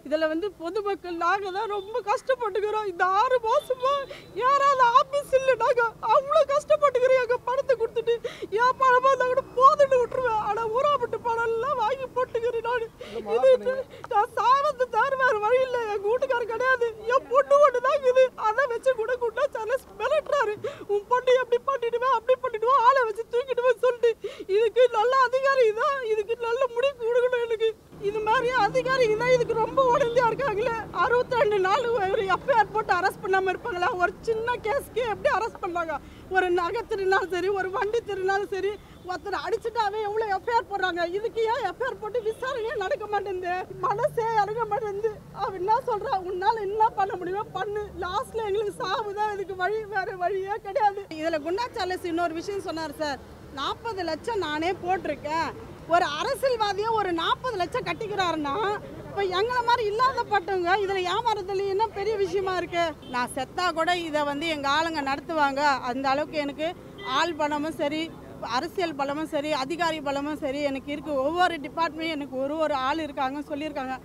இதில் வந்து பொதுமக்கள் நாங்கள் தான் ரொம்ப கஷ்டப்பட்டுக்கிறோம். இந்த 6 மாதமா யாராவது ஆஃபீஸ் இல்லை, நாங்கள் அவ்வளோ கஷ்டப்பட்டுக்கிறோம். எங்கள் பணத்தை கொடுத்துட்டு என் பணமாக இருந்தால் கூட போதுன்னு விட்டுருவேன். ஆனால் ஊராப்பட்டு பணம்லாம் வாங்கி போட்டுக்கிறேன். நான் சாவத்து தவிர வேறு வழி இல்லை. எங்கள் வீட்டுக்காரர் கிடையாது, என் பொண்ணு ஒன்று தான் இருக்குது. அதை வச்சு கூட கூட்டா சார்லஸ் மிரட்டுறாரு. உன் பொண்ணு எப்படி பண்ணிடுவேன், அப்படி பண்ணிடுவோம், ஆளை வச்சு தூக்கிடுவேன் சொல்லிட்டு. இதுக்கு நல்ல அதிகாரி தான், இதுக்கு நல்ல முடிவு கொடுக்கணும். எனக்கு இது மாதிரி அதிகாரிங்க தான் இதுக்கு ரொம்ப உடந்தையா இருக்காங்களே. 62 நாள் ஒரு எஃப்ஐஆர் போட்டு அரெஸ்ட் பண்ணாமல் இருப்பாங்களா? ஒரு சின்ன கேஸ்க்கு எப்படி அரெஸ்ட் பண்ணாங்க? ஒரு நகை திருநாளும் சரி, ஒரு வண்டி திருநாளும் சரி, ஒருத்தர் அடிச்சுட்டாவே எவ்வளோ எஃப்ஐஆர் போடுறாங்க. இதுக்கு ஏன் எஃப்ஐஆர் போட்டு விசாரணையே நடக்க மாட்டேங்குது? மனசே இறங்க மாட்டேங்குது. அவன் என்ன சொல்றா, உன்னால என்ன பண்ண முடியுமோ பண்ணு, லாஸ்ட்ல எங்களுக்கு சாவுதான் இதுக்கு வழி, வேற வழியே கிடையாது. இதுல குண்டா சார்லஸ் இன்னொரு விஷயம் சொன்னார் சார். 40 லட்சம் நானே போட்டிருக்கேன். ஒரு அரசியல்வாதியை ஒரு 40 லட்சம் கட்டிக்கிறாருன்னா, இப்போ எங்களை மாதிரி இல்லாதப்பட்டவங்க இதில் ஏமாறுதல் என்ன பெரிய விஷயமா இருக்கு? நான் செத்தா கூட இதை வந்து எங்கள் ஆளுங்க நடத்துவாங்க. அந்த அளவுக்கு எனக்கு ஆள் பலமும் சரி, அரசியல் பலமும் சரி, அதிகாரி பலமும் சரி எனக்கு இருக்குது. ஒவ்வொரு டிபார்ட்மெண்ட்டும் எனக்கு ஒரு ஆள் இருக்காங்கன்னு சொல்லியிருக்காங்க.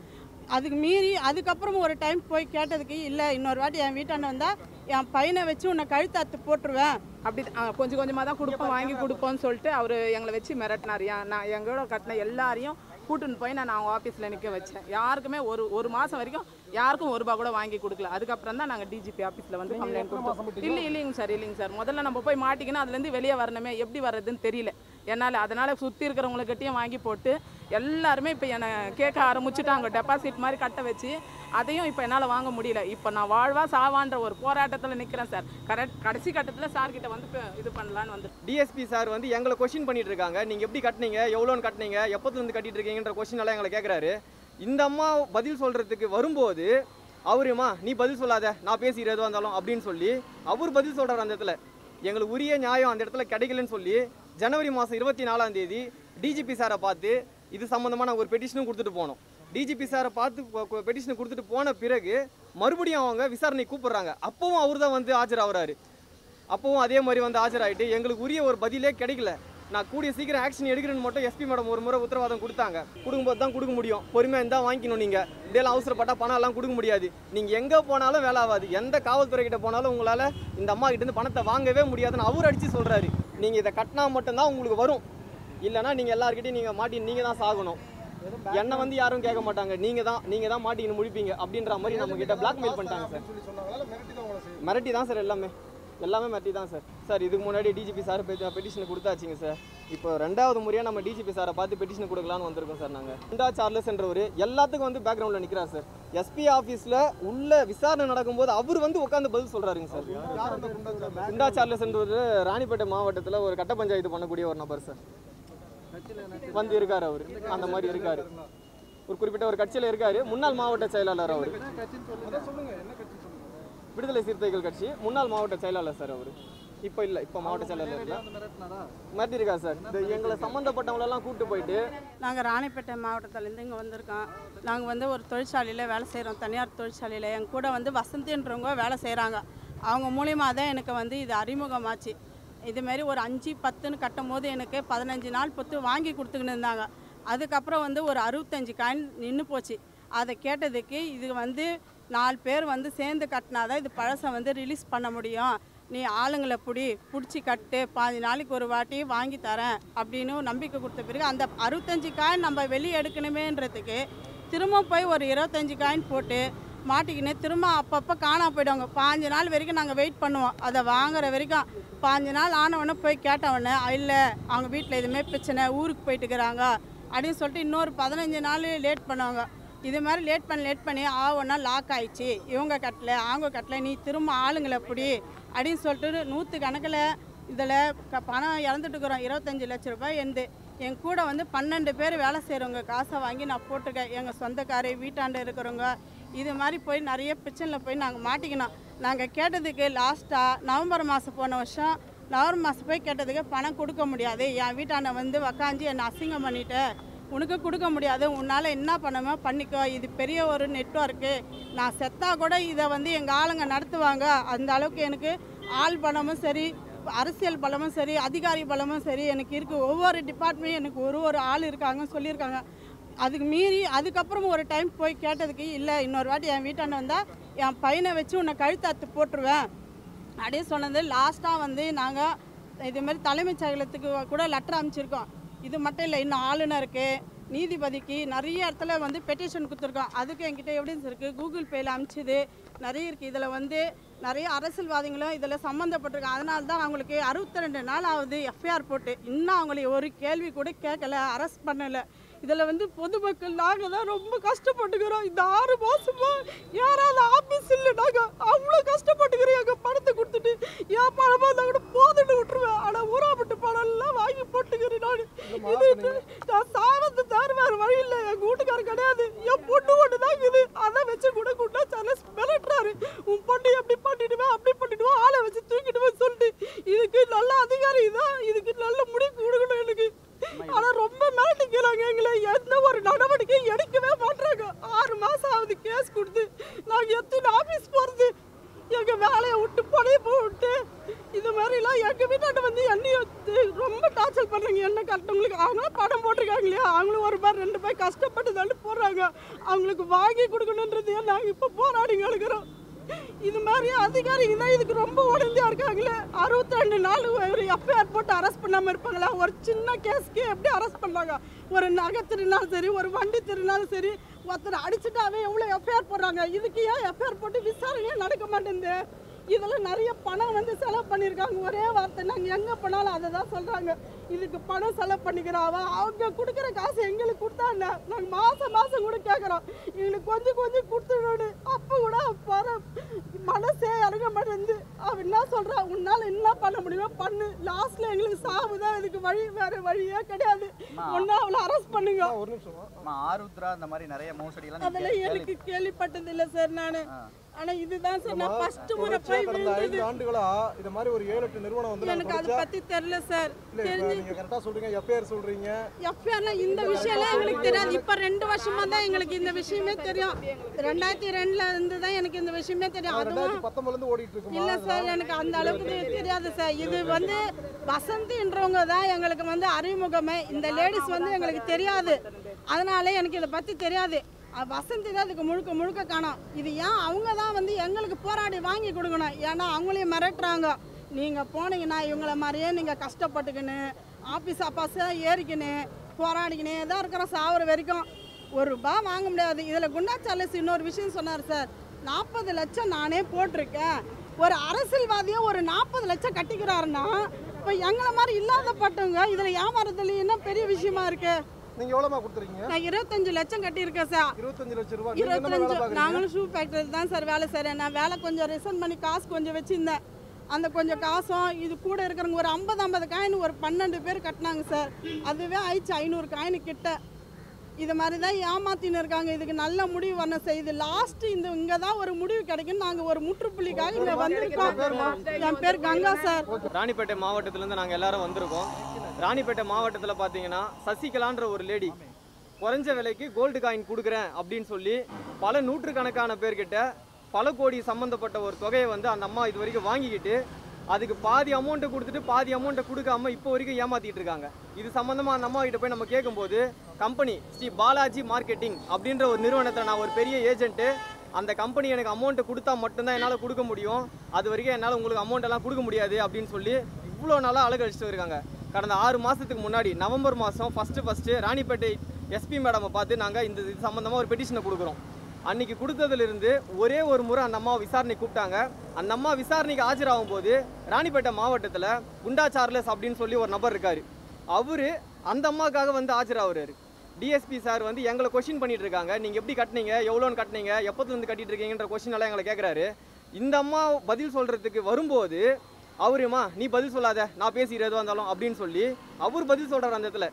அதுக்கு மீறி அதுக்கப்புறம் ஒரு டைம் போய் கேட்டதுக்கு, இல்லை இன்னொரு வாட்டி என் வீட்டாண்ட வந்தால் என் பையனை வச்சு உன்னை கழுத்தாத்து போட்டுருவேன், அப்படி கொஞ்சம் கொஞ்சமாக தான் கொடுப்போம், வாங்கி கொடுப்போம்னு சொல்லிட்டு அவர் எங்களை வச்சு மிரட்டினார். நான் எங்களோட கட்டின எல்லாரையும் கூட்டுன்னு போய் நான் அவங்க ஆஃபீஸில் நிற்க வச்சேன். யாருக்குமே ஒரு மாதம் வரைக்கும் யாருக்கும் ₹1 கூட வாங்கி கொடுக்கல. அதுக்கப்புறம் தான் நாங்கள் டிஜிபி ஆஃபீஸில் வந்து கம்ப்ளைண்ட் கொடுத்தோம். இல்லைங்க சார், முதல்ல நம்ம போய் மாட்டிக்கணும், அதுலேருந்து வெளியே வரணுமே, எப்படி வர்றதுன்னு தெரியல என்னால். அதனால் சுற்றி இருக்கிறவங்களுக்கிட்டையும் வாங்கி போட்டு எல்லாருமே இப்போ என்னை கேட்க ஆரம்பிச்சுட்டாங்க. டெபாசிட் மாதிரி கட்ட வச்சு அதையும் இப்போ என்னால் வாங்க முடியல. இப்போ நான் வாழ்வா சாவான்ற ஒரு போராட்டத்தில் நிற்கிறேன் சார். கடைசி கட்டத்தில் சார்கிட்ட வந்து இது பண்ணலான்னு வந்து டிஎஸ்பி சார் வந்து எங்களை கொஸ்டின் பண்ணிட்டு இருக்காங்க. நீங்கள் எப்படி கட்டினீங்க, எவ்வளோன்னு கட்டினீங்க, எப்போதுலேருந்து கட்டிட்டு இருக்கீங்கன்ற கொஸ்டின் எல்லாம் எங்களை கேட்குறாரு. இந்த அம்மா பதில் சொல்கிறதுக்கு வரும்போது அவருமா நீ பதில் சொல்லாத, நான் பேசிடுறது எதுவாக இருந்தாலும் அப்படின்னு சொல்லி அவர் பதில் சொல்கிறார். அந்த இடத்துல எங்களுக்கு உரிய நியாயம் அந்த இடத்துல கிடைக்கலன்னு சொல்லி ஜனவரி மாதம் 24ஆம் தேதி டிஜிபி சாரை பார்த்து இது சம்மந்தமாக நாங்கள் ஒரு பெட்டிஷனும் கொடுத்துட்டு போனோம். டிஜிபி சாரை பார்த்து பெட்டிஷனை கொடுத்துட்டு போன பிறகு மறுபடியும் அவங்க விசாரணை கூப்பிட்றாங்க. அப்பவும் அவர் தான் வந்து ஆஜராகிறாரு. அப்பவும் அதே மாதிரி வந்து ஆஜராகிட்டு எங்களுக்கு உரிய ஒரு பதிலே கிடைக்கல. நான் கூடிய சீக்கிரம் ஆக்ஷன் எடுக்கிறேன்னு மட்டும் எஸ்பி மேடம் ஒரு முறை உத்தரவாதம் கொடுத்தாங்க. கொடுக்கும்போது தான் கொடுக்க முடியும், பொறுமையாக இருந்தால் வாங்கிக்கணும். நீங்கள் இதெல்லாம் அவசரப்பட்டால் பணம் எல்லாம் கொடுக்க முடியாது. நீங்கள் எங்கே போனாலும் வேலை ஆகாது. எந்த காவல்துறை கிட்ட போனாலும் உங்களால் இந்த அம்மா கிட்டேருந்து பணத்தை வாங்கவே முடியாதுன்னு அவர் அடித்து சொல்கிறாரு. நீங்கள் இதை கட்டினா மட்டும்தான் உங்களுக்கு வரும், இல்லைனா நீங்கள் எல்லாருக்கிட்டையும் நீங்கள் மாட்டி நீங்கள் தான் சாகணும். என்னை வந்து யாரும் கேட்க மாட்டாங்க, நீங்கள் தான் மாட்டின்னு முடிப்பீங்க அப்படின்ற மாதிரி நம்ம கிட்ட பிளாக்மெயில் பண்ணிட்டாங்க சார். மிரட்டி தான் சார், எல்லாமே மிரட்டி தான் சார். சார் இதுக்கு முன்னாடி டிஜிபி சார் பெட்டிஷன் கொடுத்தாச்சுங்க சார். இப்போ 2வது முறையாக நம்ம டிஜிபி சாரை பார்த்து பெட்டிஷன் கொடுக்கலான்னு வந்திருக்கோம் சார். நாங்கள் குண்டா சார்லஸ் என்றவர் எல்லாத்துக்கும் வந்து பேக்ரவுண்டில் நிற்கிறார் சார். எஸ்பி ஆஃபீஸில் உள்ள விசாரணை நடக்கும்போது அவர் வந்து உட்காந்து பதில் சொல்கிறாருங்க சார். குண்டா சார்லஸ் என்றவர் ராணிப்பேட்டை மாவட்டத்தில் ஒரு கட்ட பஞ்சாயத்து பண்ணக்கூடிய ஒரு நபர் சார். வந்து இருக்காரு அவர், அந்த மாதிரி இருக்காரு. ஒரு குறிப்பிட்ட ஒரு கட்சியில் இருக்காரு. முன்னாள் மாவட்ட செயலாளர் அவர். விடுதலை சிறுத்தைகள் கட்சி முன்னாள் மாவட்ட செயலாளர் சார் அவர். இப்போ இல்லை, இப்போ மாவட்ட செயலாளர் இல்லை, மாற்றிருக்கா சார். எங்களை சம்மந்தப்பட்டவங்களெல்லாம் கூப்பிட்டு போயிட்டு நாங்கள் ராணிப்பேட்டை மாவட்டத்திலேருந்து இங்கே வந்திருக்கோம். நாங்கள் வந்து ஒரு தொழிற்சாலையில் வேலை செய்கிறோம், தனியார் தொழிற்சாலையில். என் கூட வந்து வசந்தின்றவங்க வேலை செய்கிறாங்க. அவங்க மூலிமா தான் எனக்கு வந்து இது அறிமுகமாச்சு. இதுமாரி ஒரு 5-10ன்னு கட்டும் போது எனக்கு 15 நாள் பொத்து வாங்கி கொடுத்துக்கின்னு இருந்தாங்க. அதுக்கப்புறம் வந்து ஒரு 65 காயின் நின்று போச்சு. அதை கேட்டதுக்கு இது வந்து 4 பேர் வந்து சேர்ந்து கட்டினாதான் இது பழசை வந்து ரிலீஸ் பண்ண முடியும், நீ ஆளுங்களை பிடிச்சி கட்டு, 15 நாளைக்கு ஒரு வாட்டி வாங்கி தரேன் அப்படின்னு நம்பிக்கை கொடுத்த பிறகு அந்த 65 காயின் நம்ம வெளியே எடுக்கணுமேன்றதுக்கு திரும்ப போய் ஒரு 25 காயின் போட்டு மாட்டிக்கின்னு திரும்ப அப்பப்போ காணாமல் போயிடுவாங்க. 15 நாள் வரைக்கும் நாங்கள் வெயிட் பண்ணுவோம். அதை வாங்குற வரைக்கும் 15 நாள் ஆனவொடனே போய் கேட்டவொடனே இல்லை அவங்க வீட்டில் எதுவுமே பிரச்சனை, ஊருக்கு போயிட்டுக்கிறாங்க அப்படின்னு சொல்லிட்டு இன்னொரு 15 நாள் லேட் பண்ணுவாங்க. இது மாதிரி லேட் பண்ணி ஒன்றா லாக் ஆயிடுச்சு, இவங்க கட்டலை அவங்க கட்டலை, நீ திரும்ப ஆளுங்களை அப்படின்னு சொல்லிட்டு 100 கணக்கில் இதில் பணம் இறந்துட்டுக்கிறோம். 25 லட்ச ரூபாய் இருந்து என் கூட வந்து 12 பேர் வேலை செய்கிறவங்க காசை வாங்கி நான் போட்டிருக்கேன். எங்கள் சொந்தக்கார வீட்டாண்டு இருக்கிறவங்க இது மாதிரி போய் நிறைய பிரச்சனையில் போய் நாங்கள் மாட்டிக்கணும். நாங்கள் கேட்டதுக்கு லாஸ்ட்டாக நவம்பர் மாதம் போன வருஷம் நவம்பர் மாதம் போய் கேட்டதுக்கு பணம் கொடுக்க முடியாது, என் வீட்டாண்ட வந்து உக்காஞ்சி என்னை அசிங்கம் பண்ணிவிட்டு உனக்கு கொடுக்க முடியாது, உன்னால் என்ன பண்ணணுமோ பண்ணிக்கோ, இது பெரிய ஒரு நெட்வொர்க்கு, நான் செத்தா கூட இதை வந்து எங்கள் ஆளுங்க நடத்துவாங்க, அந்த அளவுக்கு எனக்கு ஆள் பணமும் சரி, அரசியல் பலமும் சரி, அதிகாரி பலமும் சரி எனக்கு இருக்குது. ஒவ்வொரு டிபார்ட்மெண்ட்டும் எனக்கு ஒரு ஆள் இருக்காங்கன்னு சொல்லியிருக்காங்க. அதுக்கு மீறி அதுக்கப்புறம் ஒரு டைம் போய் கேட்டதுக்கு இல்லை இன்னொரு வாட்டி என் வீட்டாண்ட வந்தால் என் பையனை வச்சு உன்னை கழுத்தாத்து போட்டுருவேன் அப்படியே சொன்னது. லாஸ்ட்டாக வந்து நாங்கள் இதுமாரி தலைமைச் செயலகத்துக்கு கூட லெட்டர் அனுப்பிச்சிருக்கோம். இது மட்டும் இல்லை, இன்னும் ஆளுநருக்கு, நீதிபதிக்கு நிறைய இடத்துல வந்து பெட்டிஷன் கொடுத்துருக்கோம். அதுக்கு என்கிட்ட எவிடன்ஸ் இருக்குது, கூகுள் பேயில் அனுப்பிச்சிது நிறைய இருக்குது. இதில் வந்து நிறைய அரசியல்வாதிகளும் இதில் சம்மந்தப்பட்டிருக்காங்க. அதனால தான் அவங்களுக்கு 62 நாள் ஆகுது எஃப்ஐஆர் போட்டு. இன்னும் அவங்களை ஒரு கேள்வி கூட கேட்கல, அரெஸ்ட் பண்ணலை. இதில் வந்து பொதுமக்கள் நாங்கள் தான் ரொம்ப கஷ்டப்பட்டுக்கிறோம். இந்த 6 மாதமா யாராவது ஆஃபீஸ் இல்லை, நாங்கள் அவ்வளோ கஷ்டப்பட்டுக்கிறோம். எங்கள் பணத்தை கொடுத்துட்டு என் பணமாக இருந்தால் கூட போதுன்னு விட்டுருவேன். ஆனால் ஊராப்பட்டு பணம்லாம் வாங்கி போட்டுக்கிறேன். நான் சாவத்து தவிர வேறு வழி இல்லை. எங்கள் வீட்டுக்காரர் கிடையாது, என் பொண்ணு ஒன்று தான் இருக்குது. அதை வச்சு கூட கூட்டா சார்லஸ் மிரட்டுறாரு. உன் பொண்ணு எப்படி பண்ணிடுவேன், அப்படி பண்ணிடுவேன், ஆளை வச்சு தூக்கிடுவேன் சொல்லிட்டு. இதுக்கு நல்ல அதிகாரி தான், இதுக்கு நல்ல முடிவு கொடுக்கணும் எனக்கு. ஆனால் ரொம்ப மிரட்டிக்கிறாங்க எங்களை. எந்த ஒரு நடவடிக்கை எடுக்கவே மாட்டாங்க. 6 மாதம் ஆகுது கேஸ் கொடுத்து. நாங்கள் எத்தனை ஆஃபீஸ் போகிறது, எங்கள் வேலையை விட்டு பழைய போட்டு இது மாதிரிலாம் எங்கள் வீட்டாண்ட வந்து என்னையும் ரொம்ப டார்ச்சர் பண்ணுறாங்க. என்ன கரெக்டவங்களுக்கு அவங்களும் பணம் போட்டிருக்காங்க இல்லையா, அவங்களும் ஒரு பேர் 2 பேர் கஷ்டப்பட்டு தள்ளி போடுறாங்க. அவங்களுக்கு வாங்கி கொடுக்கணுன்றதையே நாங்கள் இப்போ போராடிங்க இருக்கிறோம். இது மாதிரி அதிகாரிங்க தான் இதுக்கு ரொம்ப உடந்தையா இருக்காங்களே. 62 நாள் ஒரு எஃப்ஐஆர் போட்டு அரெஸ்ட் பண்ணாமல் இருப்பாங்களா? ஒரு சின்ன கேஸ்க்கு எப்படி அரெஸ்ட் பண்ணாங்க? ஒரு நகை திருநாளும் சரி, ஒரு வண்டி திருநாளும் சரி, ஒருத்தர் அடிச்சுட்டாவே எவ்வளோ எஃப்ஐஆர் போடுறாங்க. இதுக்கு ஏன் எஃப்ஐஆர் போட்டு விசாரணையே நடக்க மாட்டேங்குது? இதில் நிறைய பணம் வந்து செலவு பண்ணியிருக்காங்க. ஒரே வார்த்தை, நாங்கள் எங்கே போனாலும் அதை தான் சொல்கிறாங்க. இதுக்கு பணம் செலவு பண்ணிக்கிறாவா? அவங்க கொடுக்குற காசு எங்களுக்கு கொடுத்தா என்ன? நாங்கள் மாதம் கூட கேட்குறோம், எங்களுக்கு கொஞ்சம் கொடுத்துடணும். அப்போ கூட வர மனசே இறங்க மாட்டேங்குது. அவன் என்ன சொல்கிறா, உன்னால் என்ன பண்ண முடியுமோ பண்ணு, லாஸ்ட்டில் எங்களுக்கு சாவு தான் இதுக்கு வழி, வேறு வழியே கிடையாது. ஒன்றா அவளை அரெஸ்ட் பண்ணுங்க. ஒரு நிமிஷம். ஆருத்ரா அந்த மாதிரி நிறைய மோசடிலாம் அதெல்லாம் எனக்கு கேள்விப்பட்டது இல்லை சார். நான் ஆனால் இதுதான் சார் நான் ஃபர்ஸ்ட் முறை போய் விழுந்தது. ஆண்டுகளா இது மாதிரி ஒரு 7-8 நிறுவனம் வந்து எனக்கு அதை பற்றி தெரியல சார். நீங்க கரெக்டா சொல்றீங்க, எஃப்ஐஆர் சொல்றீங்க. எஃப்ஐஆர்லாம் இந்த விஷயம்லாம் எங்களுக்கு தெரியாது. இப்போ 2 வருஷமா தான் எங்களுக்கு இந்த விஷயமே தெரியும். 2002ல இருந்து தான் எனக்கு இந்த விஷயமே தெரியும். அதுவும் 2019ல இருந்து ஓடிட்டு இருக்கு. இல்லை சார், எனக்கு அந்த அளவுக்கு தெரியாது சார். இது வந்து வசந்தின்றவங்க தான் எங்களுக்கு வந்து அறிமுகமே. இந்த லேடிஸ் வந்து எங்களுக்கு தெரியாது, அதனால எனக்கு இதை பற்றி தெரியாது. வசந்தி தான் இதுக்கு முழுக்க காணும். இது ஏன் அவங்க தான் வந்து எங்களுக்கு போராடி வாங்கி கொடுக்கணும். ஏன்னா அவங்களையும் மிரட்டுறாங்க. நீங்கள் போனீங்கன்னா இவங்கள மாதிரியே நீங்கள் கஷ்டப்பட்டுக்கின்னு ஆஃபீஸாக ஏறிக்கின்னு போராடிக்கினே தான் இருக்கிறோம் சாவர வரைக்கும். ₹1 வாங்க முடியாது. இதில் குண்டா சார்லஸ் இன்னொரு விஷயம் சொன்னார் சார், 40 லட்சம் நானே போட்டிருக்கேன். ஒரு அரசியல்வாதியும் ஒரு 40 லட்சம் கட்டிக்கிறாருன்னா இப்போ எங்களை மாதிரி இல்லாதப்பட்டவங்க இதில் ஏமாறதுல என்ன பெரிய விஷயமா இருக்கு? நீங்க எவ்வளவுமா கொடுத்துறீங்க? நான் 25 லட்சம் கட்டியிருக்கேன் சார். 25 லட்சம் ரூபாய். 25 நாங்களும் ஷூ ஃபேக்டரி தான் சார் வேலை செய்கிறேன். நான் வேலை கொஞ்சம் ரிசைன் பண்ணி காசு கொஞ்சம் வச்சுருந்தேன். அந்த கொஞ்சம் காசும் இது கூட இருக்கிறவங்க ஒரு 50 காயின் ஒரு 12 பேர் கட்டினாங்க சார். அதுவே ஆயிடுச்சு 500 காயின் கிட்ட. இது மாதிரி தான் ஏமாத்தின்னு இருக்காங்க. இதுக்கு நல்ல முடிவு வரணும் சார். இது லாஸ்ட் இங்கே தான் ஒரு முடிவு கிடைக்கும். நாங்கள் ஒரு முற்றுப்புள்ளிக்காக இங்கே வந்திருக்கோம். என் பேர் கங்கா சார். ராணிப்பேட்டை மாவட்டத்திலேருந்து நாங்கள் எல்லாரும் வந்திருக்கோம். ராணிப்பேட்டை மாவட்டத்தில் பார்த்தீங்கன்னா சசிகலான்ற ஒரு லேடி குறைஞ்ச விலைக்கு கோல்டு காயின் கொடுக்குறேன் அப்படின்னு சொல்லி பல நூற்றுக்கணக்கான பேர்கிட்ட பல கோடி சம்மந்தப்பட்ட ஒரு தொகையை வந்து அந்த அம்மா இது வரைக்கும் வாங்கிக்கிட்டு அதுக்கு பாதி அமௌண்ட்டை கொடுத்துட்டு பாதி அமௌண்ட்டை கொடுக்காம இப்போ வரைக்கும் ஏமாற்றிட்டு இருக்காங்க. இது சம்மந்தமாக அந்த அம்மா கிட்ட போய் நம்ம கேட்கும்போது கம்பெனி ஸ்ரீ பாலாஜி மார்க்கெட்டிங் அப்படின்ற ஒரு நிறுவனத்தில் நான் ஒரு பெரிய ஏஜென்ட்டு, அந்த கம்பெனி எனக்கு அமௌண்ட்டை கொடுத்தா மட்டும்தான் என்னால் கொடுக்க முடியும், அது வரைக்கும் என்னால் உங்களுக்கு அமௌண்ட்டெல்லாம் கொடுக்க முடியாது அப்படின்னு சொல்லி இவ்வளோ நாளாக அழகழிச்சிட்டு இருக்காங்க. கடந்த 6 மாதத்துக்கு முன்னாடி நவம்பர் மாதம் ஃபஸ்ட்டு ராணிப்பேட்டை எஸ்பி மேடமை பார்த்து நாங்கள் இது சம்மந்தமாக ஒரு பெட்டிஷனை கொடுக்குறோம். அன்றைக்கி கொடுத்ததுலேருந்து ஒரே ஒரு முறை அந்த அம்மா விசாரணை கூப்பிட்டாங்க. அந்த அம்மா விசாரணைக்கு ஆஜராகும் போது ராணிப்பேட்டை மாவட்டத்தில் குண்டா சார்லஸ் அப்படின்னு சொல்லி ஒரு நபர் இருக்கார். அவர் அந்த அம்மாவுக்காக வந்து ஆஜராகிறாரு. டிஎஸ்பி சார் வந்து எங்களை கொஸ்டின் பண்ணிட்டு இருக்காங்க, நீங்கள் எப்படி கட்டினீங்க, எவ்வளோன்னு கட்டினீங்க, எப்போத்துலேருந்து கட்டிட்டு இருக்கீங்கன்ற கொஸ்டின் எல்லாம் எங்களை கேட்குறாரு. இந்த அம்மா பதில் சொல்கிறதுக்கு வரும்போது அவருமா நீ பதில் சொல்லாத, நான் பேசிடுறது எதுவாக இருந்தாலும் அப்படின்னு சொல்லி அவர் பதில் சொல்கிறார். அந்த இடத்துல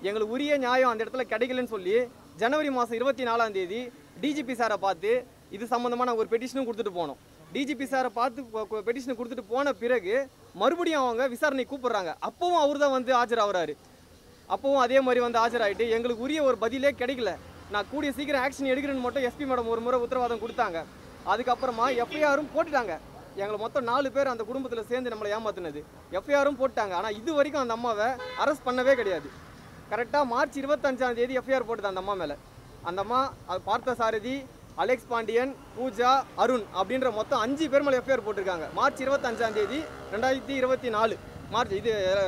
எங்களுக்கு உரிய நியாயம் அந்த இடத்துல கிடைக்கலன்னு சொல்லி ஜனவரி மாதம் 24ஆம் தேதி டிஜிபி சாரை பார்த்து இது சம்மந்தமான ஒரு பெட்டிஷனும் கொடுத்துட்டு போனோம். டிஜிபி சாரை பார்த்து பெட்டிஷனை கொடுத்துட்டு போன பிறகு மறுபடியும் அவங்க விசாரணை கூப்பிட்றாங்க. அப்பவும் அவர் தான் வந்து ஆஜராகிறாரு. அப்பவும் அதே மாதிரி வந்து ஆஜராகிட்டு எங்களுக்கு உரிய ஒரு பதிலே கிடைக்கல, நான் கூடிய சீக்கிரம் ஆக்ஷன் எடுக்கிறேன்னு மட்டும் எஸ்பி மேடம் ஒரு முறை உத்தரவாதம் கொடுத்தாங்க. அதுக்கப்புறமா எஃப்ஐஆரும் போட்டுட்டாங்க. எங்களை மொத்தம் 4 பேர் அந்த குடும்பத்தில் சேர்ந்து நம்மளை ஏமாத்துனது எஃப்ஐஆரும் போட்டாங்க. ஆனால் இது வரைக்கும் அந்த அம்மாவை அரெஸ்ட் பண்ணவே கிடையாது. கரெக்டாக மார்ச் 25ஆம் தேதி எஃப்ஐஆர் போட்டுது அந்த அம்மா மேலே. அந்த அம்மா அது பார்த்தசாரதி, அலெக்ஸ் பாண்டியன், பூஜா, அருண் அப்படின்ற மொத்தம் 5 பேர் மேலே எஃப்ஐஆர் போட்டிருக்காங்க. மார்ச் 25ஆம் தேதி 2024 மார்ச்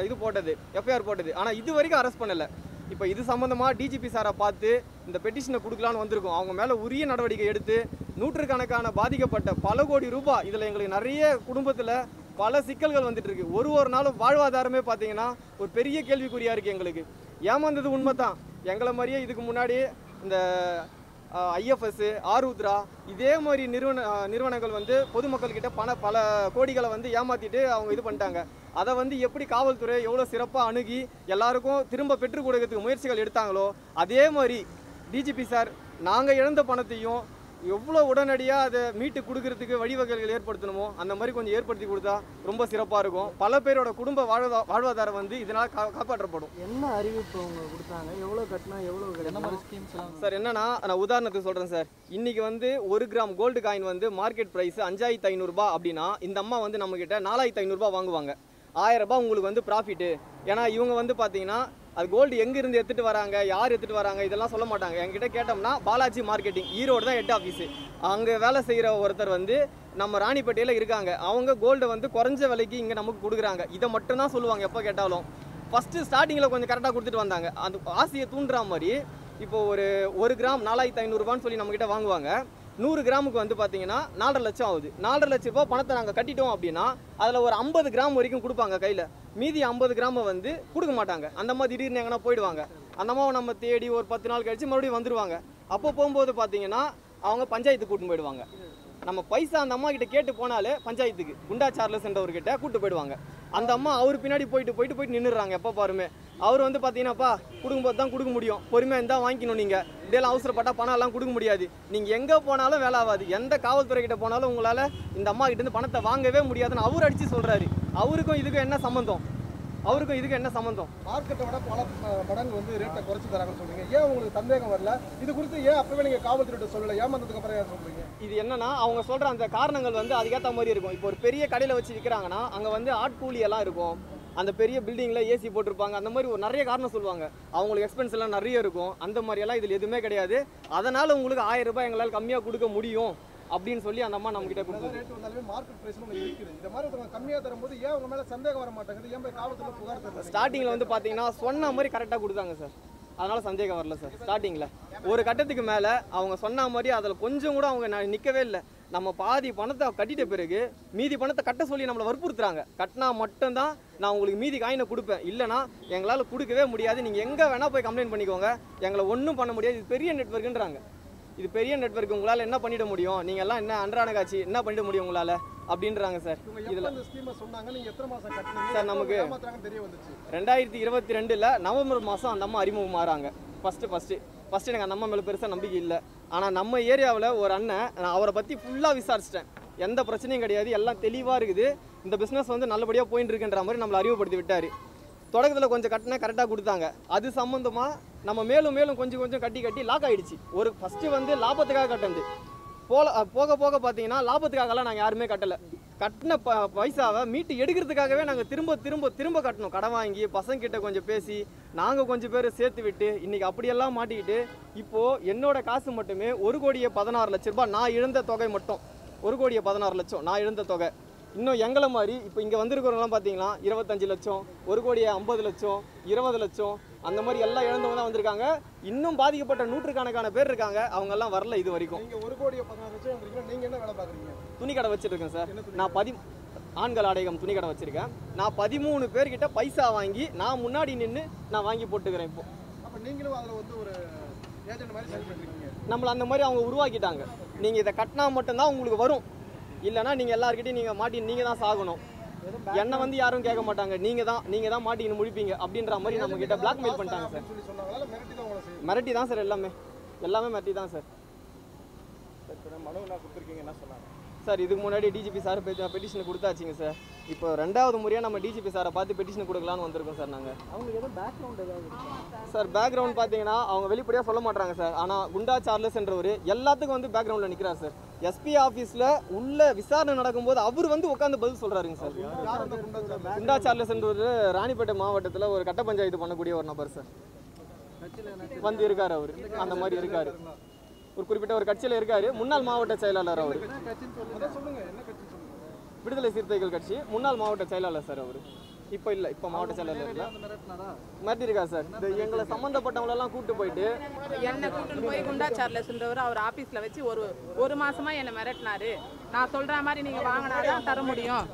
இது போட்டது, எஃப்ஐஆர் போட்டது. ஆனால் இது வரைக்கும் அரெஸ்ட் பண்ணலை. இப்போ இது சம்மந்தமாக டிஜிபி சாரை பார்த்து இந்த பெட்டிஷனை கொடுக்கலான்னு வந்திருக்கோம். அவங்க மேலே உரிய நடவடிக்கை எடுத்து நூற்றுக்கணக்கான பாதிக்கப்பட்ட பல கோடி ரூபாய், இதில் எங்களுக்கு நிறைய குடும்பத்தில் பல சிக்கல்கள் வந்துட்டு இருக்கு. ஒரு நாளும் வாழ்வாதாரமே பார்த்தீங்கன்னா ஒரு பெரிய கேள்விக்குறியாக இருக்குது எங்களுக்கு. ஏமாந்தது உண்மை தான். எங்களை மாதிரியே இதுக்கு முன்னாடி இந்த ஐஎஃப்எஸ், ஆருத்ரா இதே மாதிரி நிறுவனங்கள் வந்து பொதுமக்கள்கிட்ட பல கோடிகளை வந்து ஏமாற்றிட்டு அவங்க இது பண்ணிட்டாங்க. அதை வந்து எப்படி காவல்துறை எவ்வளோ சிறப்பாக அணுகி எல்லாருக்கும் திரும்ப பெற்றுக் கொடுக்கறதுக்கு முயற்சிகள் எடுத்தாங்களோ அதே மாதிரி டிஜிபி சார் நாங்கள் இழந்த பணத்தையும் எவ்வளோ உடனடியாக அதை மீட்டு கொடுக்கறதுக்கு வழிவகைகள் ஏற்படுத்தணுமோ அந்த மாதிரி கொஞ்சம் ஏற்படுத்தி கொடுத்தா ரொம்ப சிறப்பாக இருக்கும். பல பேரோட குடும்ப வாழ்வாதாரம் வந்து இதனால் காப்பாற்றப்படும். என்ன அறிவிப்பு அவங்க கொடுத்தாங்க? எவ்வளோ கட்டினா எவ்வளோ, என்ன மாதிரி ஸ்கீம்ஸ் சார்? என்னன்னா, நான் உதாரணத்துக்கு சொல்கிறேன் சார். இன்றைக்கி வந்து 1 கிராம் கோல்டு காயின் வந்து மார்க்கெட் ப்ரைஸ் 5500 ரூபாய் அப்படின்னா இந்த அம்மா வந்து நம்மக்கிட்ட 4500 ரூபாய் வாங்குவாங்க. 1000 ரூபாய் உங்களுக்கு வந்து ப்ராஃபிட்டு. ஏன்னா இவங்க வந்து பார்த்தீங்கன்னா அது கோல்டு எங்கேருந்து எடுத்துகிட்டு வராங்க, யார் எடுத்துகிட்டு வராங்க இதெல்லாம் சொல்ல மாட்டாங்க. என்கிட்ட கேட்டோம்னா பாலாஜி மார்க்கெட்டிங் ஈரோடு தான் ஹெட் ஆஃபீஸு. அங்கே வேலை செய்கிற ஒருத்தர் வந்து நம்ம ராணிப்பேட்டையில் இருக்காங்க. அவங்க கோல்டை வந்து குறைஞ்ச விலைக்கு இங்கே நமக்கு கொடுக்குறாங்க. இதை மட்டும்தான் சொல்லுவாங்க எப்போ கேட்டாலும். ஃபஸ்ட்டு ஸ்டார்டிங்கில் கொஞ்சம் கரெக்டாக கொடுத்துட்டு வந்தாங்க. அந்த ஆசையை தூண்டுற மாதிரி இப்போது ஒரு கிராம் 4500 ரூபான்னு சொல்லி நம்மக்கிட்ட வாங்குவாங்க. 100 கிராமுக்கு வந்து பார்த்தீங்கன்னா 4.5 லட்சம் ஆகுது. 4.5 லட்ச ரூபாய் பணத்தை நாங்கள் கட்டிட்டோம் அப்படின்னா அதில் ஒரு 50 கிராம் வரைக்கும் கொடுப்பாங்க கையில். மீதி 50 கிராமை வந்து கொடுக்க மாட்டாங்க. அந்த மாதிரி திடீர்னு எங்கன்னா போயிடுவாங்க. அந்த அம்மாவை நம்ம தேடி ஒரு 10 நாள் கழிச்சு மறுபடியும் வந்துடுவாங்க. அப்போ போகும்போது பார்த்தீங்கன்னா அவங்க பஞ்சாயத்துக்கு கூட்டின்னு போயிடுவாங்க. நம்ம பைசா அந்த அம்மா கிட்ட கேட்டு போனாலே பஞ்சாயத்துக்கு குண்டா சார்லஸ் என்றவர்கிட்ட கூப்பிட்டு போயிடுவாங்க. அந்த அம்மா அவர் பின்னாடி போயிட்டு நின்றுறாங்க எப்போ பாருமே. அவர் வந்து பார்த்தீங்கன்னாப்பா கொடுக்கும்போது தான் கொடுக்க முடியும், பொறுமையாக இருந்தால் வாங்கிக்கணும். நீங்கள் இப்படியெல்லாம் அவசரப்பட்டால் பணம் எல்லாம் கொடுக்க முடியாது. நீங்கள் எங்கே போனாலும் வேலை ஆகாது. எந்த காவல்துறை கிட்ட போனாலும் உங்களால் இந்த அம்மா கிட்டேருந்து பணத்தை வாங்கவே முடியாதுன்னு அவர் அடித்து சொல்கிறாரு. அவருக்கும் இதுக்கும் என்ன சம்மந்தம்? மார்க்கெட்டை விட பல மடங்கு வந்து ரேட்டை குறைச்சி தராங்கன்னு சொல்றீங்க. ஏன் உங்களுக்கு சந்தேகம் வரல? இது குறித்து ஏன் அப்பவே நீங்கள் காவல்துறையிட்ட சொல்லலை? ஏமாந்ததுக்கு அப்புறம் ஏன் சொல்றீங்க? இது என்னன்னா, அவங்க சொல்கிற அந்த காரணங்கள் வந்து அதுக்கேற்ற மாதிரி இருக்கும். இப்போ ஒரு பெரிய கடையில் வச்சு விற்கிறாங்கன்னா அங்கே வந்து ஆட்கூலி எல்லாம் இருக்கும். அந்த பெரிய பில்டிங்கில் ஏசி போட்டிருப்பாங்க. அந்த மாதிரி ஒரு நிறைய காரணம் சொல்லுவாங்க. அவங்களுக்கு எக்ஸ்பென்ஸ் எல்லாம் நிறைய இருக்கும். அந்த மாதிரியெல்லாம் இதில் எதுவுமே கிடையாது. அதனால் உங்களுக்கு 1000 ரூபாய் எங்களால் கம்மியாக கொடுக்க முடியும் அப்படின்னு சொல்லி அந்த அம்மா நம்ம கிட்ட கொடுத்து ரேட் வந்தாலுமே மார்க்கெட் பிரைஸ் இருக்குது. இந்த மாதிரி ஒருத்தவங்க கம்மியாக தரும்போது ஏன் உங்க மேலே சந்தேகம் வர மாட்டேங்குது? ஏன் போய் காவல்துறை புகார் தரல? ஸ்டார்டிங்கில் வந்து பார்த்தீங்கன்னா சொன்ன மாதிரி கரெக்டாக கொடுத்தாங்க சார். அதனால் சந்தேகம் வரல சார். ஸ்டார்டிங்கில் ஒரு கட்டத்துக்கு மேலே அவங்க சொன்ன மாதிரி அதில் கொஞ்சம் கூட அவங்க நிற்கவே இல்லை. நம்ம பாதி பணத்தை கட்டிட்ட பிறகு மீதி பணத்தை கட்ட சொல்லி நம்மளை வற்புறுத்துறாங்க. கட்டினா மட்டும்தான் நான் உங்களுக்கு மீதி காயினை கொடுப்பேன், இல்லைனா எங்களால் கொடுக்கவே முடியாது, நீங்கள் எங்கே வேணால் போய் கம்ப்ளைண்ட் பண்ணிக்கோங்க, எங்களை ஒன்றும் பண்ண முடியாது, இது பெரிய நெட்வொர்க்குன்றாங்க. இது பெரிய நெட்வொர்க், உங்களால் என்ன பண்ணிட முடியும், நீங்கள் எல்லாம் என்ன அன்றாட காட்சி என்ன பண்ணிட முடியும் உங்களால் அப்படின்றாங்க சார். இதில் இந்த ஸ்கீமை சொன்னாங்க, நீங்கள் எத்தனை மாதம் கட்டினீங்க சார்? நமக்கு தெரிய வந்துச்சு 2022 நவம்பர் மாதம் அந்த அம்மா அறிமுகம் மாறாங்க. ஃபஸ்ட்டு எனக்கு அந்த அம்மா மேலே பெருசாக நம்பிக்கை இல்லை. ஆனால் நம்ம ஏரியாவில் ஒரு அண்ணன், நான் அவரை பற்றி ஃபுல்லாக விசாரிச்சிட்டேன். எந்த பிரச்சனையும் கிடையாது, எல்லாம் தெளிவாக இருக்குது, இந்த பிஸ்னஸ் வந்து நல்லபடியாக போயிட்டு இருக்குன்ற மாதிரி நம்மளை அறிமுகப்படுத்தி விட்டார். தொடக்கத்தில் கொஞ்சம் கட்டினா கரெக்டாக கொடுத்தாங்க. அது சம்மந்தமாக நம்ம மேலும் கொஞ்சம் கட்டி லாக் ஆகிடுச்சு. ஒரு ஃபஸ்ட்டு வந்து லாபத்துக்காக கட்டினது போக பார்த்தீங்கன்னா லாபத்துக்காகலாம் நாங்கள் யாருமே கட்டலை. கட்டின பைசாவை மீட்டு எடுக்கிறதுக்காகவே நாங்கள் திரும்ப கட்டணும். கடன் வாங்கி பசங்கிட்ட கொஞ்சம் பேசி நாங்கள் கொஞ்சம் பேர் சேர்த்து விட்டு இன்றைக்கி அப்படியெல்லாம் மாட்டிக்கிட்டு இப்போது என்னோட காசு மட்டுமே 1,16 லட்ச ரூபாய் நான் இழந்த தொகை மட்டும் 1,16 லட்சம் நான் இழந்த தொகை. இன்னும் எங்களை மாதிரி இப்போ இங்கே வந்திருக்கிறவங்களாம் பார்த்தீங்கன்னா 25 லட்சம், 1,50 லட்சம், 20 லட்சம் அந்த மாதிரி எல்லாம் இழந்தவங்க தான் வந்திருக்காங்க. இன்னும் பாதிக்கப்பட்ட நூற்றுக்கணக்கான பேர் இருக்காங்க, அவங்கெல்லாம் வரல இது வரைக்கும். நீங்கள் 1,16 லட்சம் நீங்கள் என்ன வேலை பார்க்குறீங்க? துணி கடை வச்சுருக்கேன் சார். நான் ஆண்கள் ஆடைகம் துணி கடை வச்சுருக்கேன். நான் 13 பேர்கிட்ட பைசா வாங்கி நான் முன்னாடி நின்று நான் வாங்கி போட்டுக்கிறேன். இப்போ அப்போ நீங்களும் அதில் வந்து ஒரு ஏஜென்ட் மாதிரி செயல்பட்டுருக்கீங்க. நம்மளை அந்த மாதிரி அவங்க உருவாக்கிட்டாங்க. நீங்கள் இதை கட்டினா மட்டும்தான் உங்களுக்கு வரும், இல்லைனா நீங்கள் எல்லாருக்கிட்டையும் நீங்கள் மாட்டி நீங்கள் தான் சாகணும். என்னை வந்து யாரும் கேட்க மாட்டாங்க, நீங்கள் தான் மாட்டின்னு முடிப்பீங்க அப்படின்ற மாதிரி நம்ம கிட்ட பிளாக்மெயில் பண்ணிட்டாங்க சார். மிரட்டி தான் சார், எல்லாமே மிரட்டி தான் சார். சார் இதுக்கு முன்னாடி டிஜிபி சார் பெட்டிஷன் கொடுத்தாச்சுங்க சார். இப்போ 2வது முறையாக நம்ம டிஜிபி சாரை பார்த்து பெட்டிஷன் கொடுக்கலான்னு வந்திருக்கோம் சார். நாங்கள் அவங்களுக்கு ஏதோ பேக்ரவுண்ட் ஏதாவது சார் பேக்ரவுண்ட் பார்த்தீங்கன்னா அவங்க வெளிப்படையாக சொல்ல மாட்டாங்க சார். ஆனால் குண்டா சார்லஸ் என்றவர் எல்லாத்துக்கும் வந்து பேக்ரவுண்டில் நிற்கிறார் சார். எஸ்பி ஆஃபீஸில் உள்ள விசாரணை நடக்கும்போது அவர் வந்து உட்காந்து பதில் சொல்கிறாருங்க சார். யார் அந்த குண்டா சார்லஸ்? குண்டா சார்லஸ் என்றவர் ராணிப்பேட்டை மாவட்டத்தில் ஒரு கட்ட பஞ்சாயத்து பண்ணக்கூடிய ஒரு நபர் சார். வந்து இருக்காரு அவர், அந்த மாதிரி இருக்காரு. ஒரு குறிப்பிட்ட ஒரு கட்சியில் இருக்காரு. முன்னாள் மாவட்ட செயலாளர் அவர். விடுதலை சிறுத்தைகள் கட்சி முன்னாள் மாவட்ட செயலாளர் சார் அவர். இப்போ இல்லை, இப்போ மாவட்ட செயலாளர் இல்லை. மிரட்டிருக்கா சார். இந்த எங்களை சம்மந்தப்பட்டவங்களெல்லாம் கூப்பிட்டு போயிட்டு என்னை கூட்டிட்டு போய் குண்டா சார்லஸ்ன்றவர் அவர் ஆஃபீஸில் வச்சு ஒரு மாசமா என்னை மிரட்டினாரு. நான் சொல்கிற மாதிரி நீங்கள் வாங்கினாதான் தர முடியும்,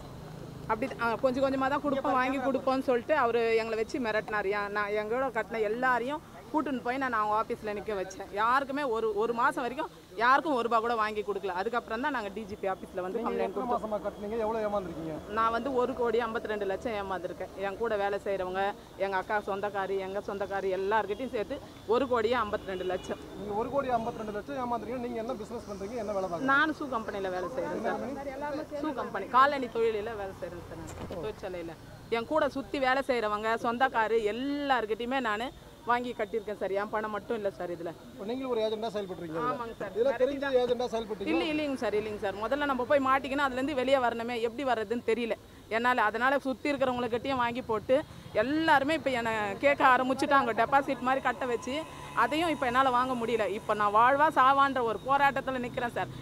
அப்படி கொஞ்சம் கொஞ்சமாக தான் கொடுப்போம், வாங்கி கொடுப்போம்னு சொல்லிட்டு அவர் எங்களை வச்சு மிரட்டினார். நான் எங்களோட கட்டின எல்லாரையும் கூட்டுன்னு போய் நான் அவங்க ஆஃபீஸில் நிற்க வச்சேன். யாருக்குமே ஒரு மாதம் வரைக்கும் யாருக்கும் ₹1 கூட வாங்கி கொடுக்கல. அதுக்கப்புறம் தான் நாங்கள் டிஜிபி ஆஃபீஸில் வந்து கம்ப்ளைண்ட் கொடுத்தோம். மாசமா கட்டுனீங்க, எவ்வளவு ஏமாந்துருக்கீங்க? நான் வந்து 1,52,00,000 ஏமாந்துருக்கேன். என் கூட வேலை செய்கிறவங்க, எங்கள் அக்கா சொந்தக்காரி, எங்கள் சொந்தக்காரி எல்லாருக்கிட்டையும் சேர்த்து 1,52,00,000. நீங்க 1,52,00,000 ஏமாந்துறீங்க. நீங்க என்ன பிசினஸ் பண்றீங்க, என்ன வேலை பார்க்குறீங்க? நான் ஷூ கம்பெனியில் வேலை செய்கிறேன் சார். ஷூ கம்பெனி காலனி தொழிலில் வேலை செய்கிறேன் சார். நான் தொழிற்சாலையில் என் கூட சுற்றி வேலை செய்கிறவங்க, சொந்தக்காரு எல்லாருக்கிட்டையுமே நான் வாங்கி கட்டியிருக்கேன் சார். என் பணம் மட்டும் இல்லை சார் இதில். நீங்களும் ஒரு ஏஜெண்டா செயல்படுறீங்க? ஆமாங்க சார். இதெல்லாம் தெரிஞ்ச ஏஜெண்டா செயல்படுறீங்க? இல்லைங்க சார். முதல்ல நம்ம போய் மாட்டிக்கணும், அதுலேருந்து வெளியே வரணுமே, எப்படி வர்றதுன்னு தெரியல என்னால். அதனால் சுற்றி இருக்கிறவங்கக்கிட்டையும் வாங்கி போட்டு எல்லாருமே இப்போ என்னை கேட்க ஆரம்பிச்சுட்டாங்க. டெபாசிட் மாதிரி கட்ட வச்சு அதையும் இப்போ என்னால் வாங்க முடியல. இப்போ நான் வாழ்வா சாவான்ற ஒரு போராட்டத்தில் நிற்கிறேன் சார்.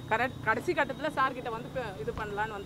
கடைசி கட்டத்தில் சார்கிட்ட வந்து இது பண்ணலான்னு வந்து